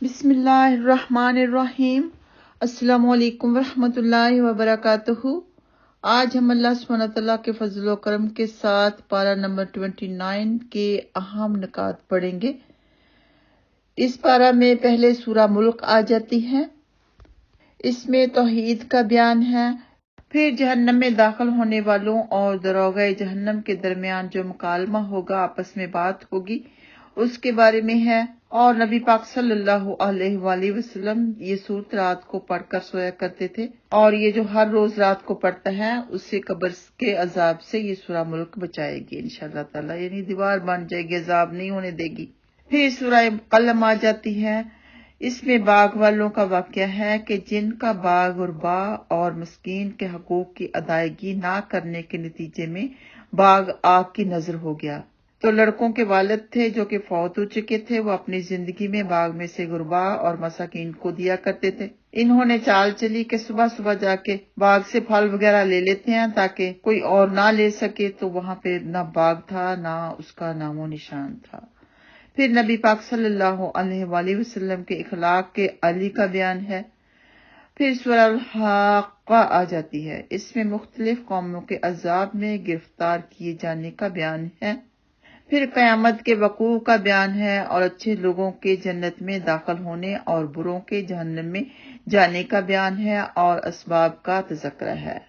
बिस्मिल्लाहिर्रहमानिर्रहीम। अस्सलाम वालेकुम वरहमतुल्लाहि वबरकातुहू। आज हम अल्लाह सुब्हानहू व तआला के फजल व करम के साथ पारा नंबर 29 के अहम निकात पढ़ेंगे। इस पारा में पहले सूरा मुल्क आ जाती है। इसमें तौहीद का बयान है। फिर जहन्नम में दाखिल होने वालों और दरोगा जहन्नम के दरमियान जो मुकालमा होगा, आपस में बात होगी, उसके बारे में है। और नबी पाक सल्लल्लाहु अलैहि वसल्लम ये सूरत रात को पढ़कर सोया करते थे, और ये जो हर रोज रात को पढ़ता है उससे कब्र के अजाब से ये सूरा मुल्क बचाएगी इंशाअल्लाह ताला, यानी दीवार बन जाएगी, अजाब नहीं होने देगी। फिर सूरा कलम आ जाती है। इसमें बाग वालों का वाक़या है कि जिनका बाग गुरबा और मस्कीन के हकूक की अदायगी ना करने के नतीजे में बाग आग की नजर हो गया। तो लड़कों के वालिद थे जो कि फौत हो चुके थे, वो अपनी जिंदगी में बाग में से गुरबा और मसाकीन को दिया करते थे। इन्होंने चाल चली कि सुबह सुबह जाके बाग से फल वगैरह ले लेते हैं ताकि कोई और ना ले सके। तो वहां पे ना बाग था, ना उसका नामो निशान था। फिर नबी पाक सल्लल्लाहु अलैहि वसल्लम के इखलाक के अली का बयान है। फिर सूरह अल-हाक़्क़ा आ जाती है। इसमें मुख्तलिफ कौमों के अज़ाब में गिरफ्तार किए जाने का बयान है। फिर क़यामत के वक़ूअ का बयान है और अच्छे लोगों के जन्नत में दाखिल होने और बुरों के जहन्नम में जाने का बयान है और असबाब का तज़किरा है।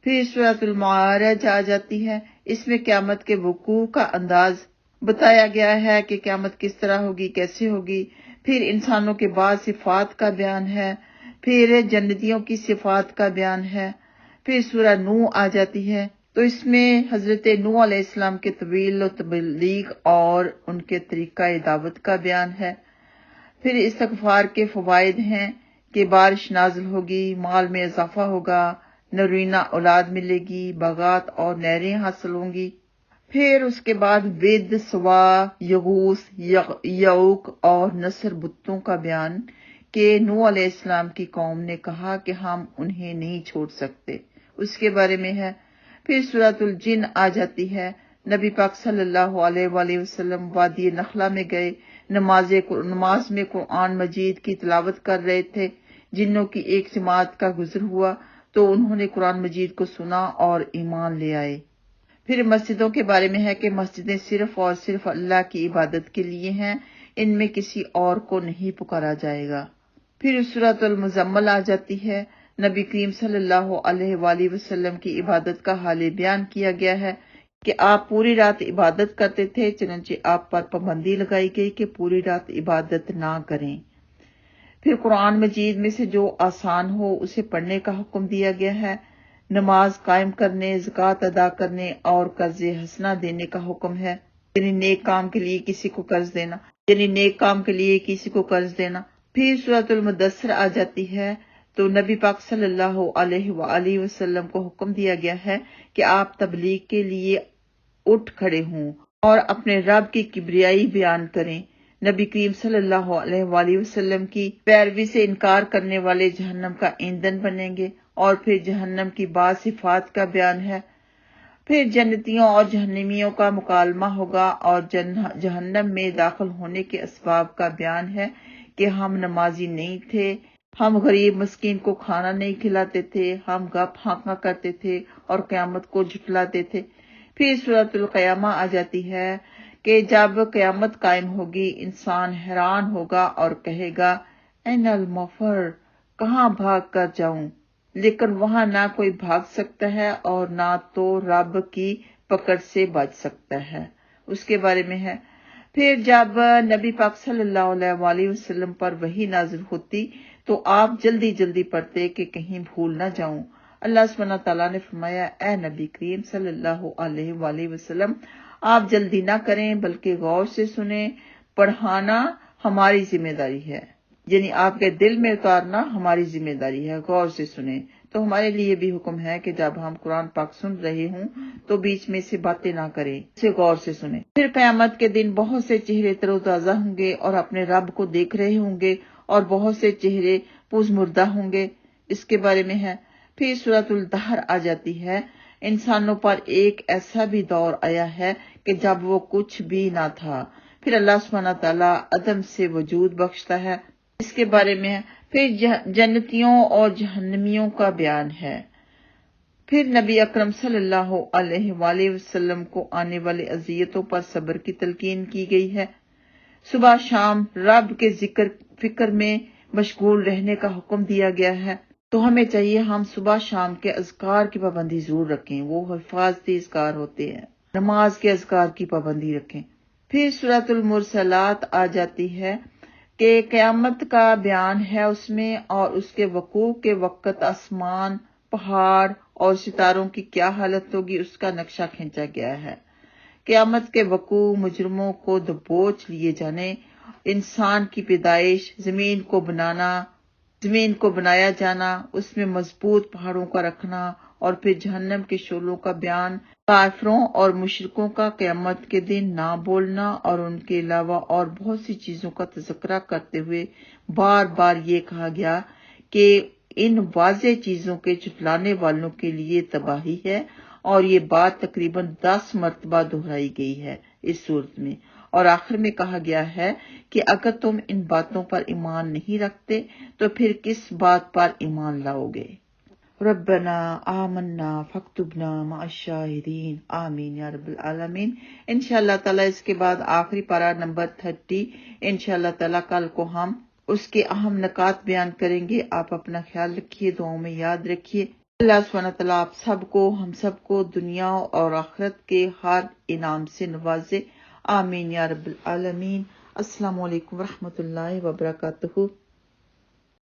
फिर सूरह मारिज आ जाती है। इसमें क़यामत के वक़ूअ का अंदाज बताया गया है कि क़यामत किस तरह होगी, कैसे होगी। फिर इंसानों के बाद सिफात का बयान है। फिर जन्नतियों की सिफात का बयान है। फिर सूरह नूह आ जाती है। तो इसमें हजरत नूह अलैहिस्सलाम के तवील तबलीग और उनके तरीका दावत का बयान है। फिर इस्तग़फ़ार के फवाइद हैं कि बारिश नाजिल होगी, माल में इजाफा होगा, नरीना औलाद मिलेगी, बागात और नहरें हासिल होंगी। फिर उसके बाद विद, सवा, यगूस, यऊक और नसर बुतों का बयान कि नूह अलैहिस्सलाम की कौम ने कहा कि हम उन्हें नहीं छोड़ सकते, उसके बारे में है। फिर सूरतुल जिन आ जाती है। नबी पाक सल्लल्लाहु अलैहि वसल्लम वादी नखला में गए, नमाज में कुरान मजीद की तिलावत कर रहे थे। जिन्नों की एक जमात का गुजर हुआ तो उन्होंने कुरान मजीद को सुना और ईमान ले आए। फिर मस्जिदों के बारे में है कि मस्जिदें सिर्फ और सिर्फ अल्लाह की इबादत के लिए हैं, इनमें किसी और को नहीं पुकारा जाएगा। फिर सूरतुल मुज़म्मल आ जाती है। नबी करीम सल्लल्लाहु अलैहि वसल्लम की इबादत का हाल बयान किया गया है कि आप पूरी रात इबादत करते थे, चुनांचे आप पर पाबंदी लगाई गई कि पूरी रात इबादत ना करें। फिर कुरान मजीद में से जो आसान हो उसे पढ़ने का हुक्म दिया गया है। नमाज कायम करने, ज़कात अदा करने और कर्ज हसना देने का हुक्म है, यानी नेक काम के लिए किसी को कर्ज देना। फिर सूरतुल मुदस्सिर आ जाती है। तो नबी पाक सल्लल्लाहु अलैहि वसल्लम को हुक्म दिया गया है कि आप तबलीग के लिए उठ खड़े हों और अपने रब की किबरियाई बयान करें। नबी करीम सल्लल्लाहु अलैहि वसल्लम की पैरवी से इनकार करने वाले जहन्नम का ईंधन बनेंगे। और फिर जहन्नम की बाद सिफात का बयान है। फिर जन्नतियों और जहन्नमियों का मुकालमा होगा और जहन्नम में दाखिल होने के असबाब का बयान है कि हम नमाजी नहीं थे, हम गरीब मस्कीन को खाना नहीं खिलाते थे, हम गप हाँका करते थे और क़यामत को झुठलाते थे। फिर सूरतुल क़यामा आ जाती है कि जब क़यामत कायम होगी, इंसान हैरान होगा और कहेगा, ऐनल मफर, कहाँ भाग कर जाऊं। लेकिन वहां ना कोई भाग सकता है और ना तो रब की पकड़ से बच सकता है, उसके बारे में है। फिर जब नबी पाक सल्लल्लाहु अलैहि वसल्लम पर वही नाजिल होती तो आप जल्दी जल्दी पढ़ते कि कहीं भूल ना जाऊं। अल्लाह सुब्हानहू व तआला ने फरमाया, ए नबी करीम सल्लल्लाहु अलैहि वसल्लम, आप जल्दी ना करें बल्कि गौर से सुने। पढ़ाना हमारी जिम्मेदारी है, यानी आपके दिल में उतारना हमारी जिम्मेदारी है। गौर से सुने। तो हमारे लिए भी हुक्म है कि जब हम कुरान पाक सुन रहे हों तो बीच में से बातें ना करें, उसे गौर से सुने। फिर क़यामत के दिन बहुत से चेहरे तरोताजा होंगे और अपने रब को देख रहे होंगे और बहुत से चेहरे पूज मुर्दा होंगे, इसके बारे में है। फिर सूरतुल दहर आ जाती है। इंसानों पर एक ऐसा भी दौर आया है कि जब वो कुछ भी ना था, फिर अल्लाह सुब्हानहू व तआला अदम से वजूद बख्शता है। کے بارے میں ہے، پھر جنتیوں اور جہنمیوں کا بیان ہے، پھر نبی اکرم صلی اللہ علیہ وآلہ وسلم کو آنے والے اذیتوں پر صبر کی تلقین کی گئی ہے، صبح شام رب کے ذکر فکر میں مشغول رہنے کا حکم دیا گیا ہے، تو ہمیں چاہیے ہم صبح شام کے اذکار کی پابندی ضرور رکھیں، وہ حفاظتی اذکار ہوتے ہیں، نماز کے اذکار کی پابندی رکھیں۔ پھر سورۃ المرسلات آ جاتی ہے کہ قیامت کا بیان ہے اس میں، اور اس کے وقوع کے وقت آسمان، پہاڑ اور ستاروں کی کیا حالت ہوگی اس کا نقشہ کھینچا گیا ہے۔ قیامت کے وقوع، مجرموں کو دبوچ لیے جانے، انسان کی پیدائش، زمین کو بنایا جانا، اس میں مضبوط پہاڑوں کا رکھنا، اور پھر جہنم کے شعلوں کا بیان، کافروں اور مشرکوں کا قیامت کے دن نہ بولنا، اور ان کے علاوہ اور بہت سی چیزوں کا تذکرہ کرتے ہوئے بار بار یہ کہا گیا کہ ان واضح چیزوں کے جھٹلانے والوں کے لیے تباہی ہے، اور یہ بات تقریباً 10 مرتبہ دہرائی گئی ہے اس صورت میں، اور آخر میں کہا گیا ہے کہ اگر تم ان باتوں پر ایمان نہیں رکھتے تو پھر کس بات پر ایمان لاؤ گے؟ ربنا آمنا فاکتبنا مع الشاہدین، آمین یا رب العالمین۔ انشاءاللہ تعالیٰ اس کے بعد آخری پارہ نمبر 30 انشاءاللہ تعالیٰ کل کو ہم اس کے اہم نکات بیان کریں گے۔ آپ اپنا خیال رکھیے، دعاؤں میں یاد رکھیے۔ اللہ سبحانہ تعالیٰ آپ سب کو، ہم سب کو دنیا اور آخرت کے ہر انعام سے نوازے، آمین یا رب العالمین۔ السلام علیکم ورحمۃ اللہ وبرکاتہ۔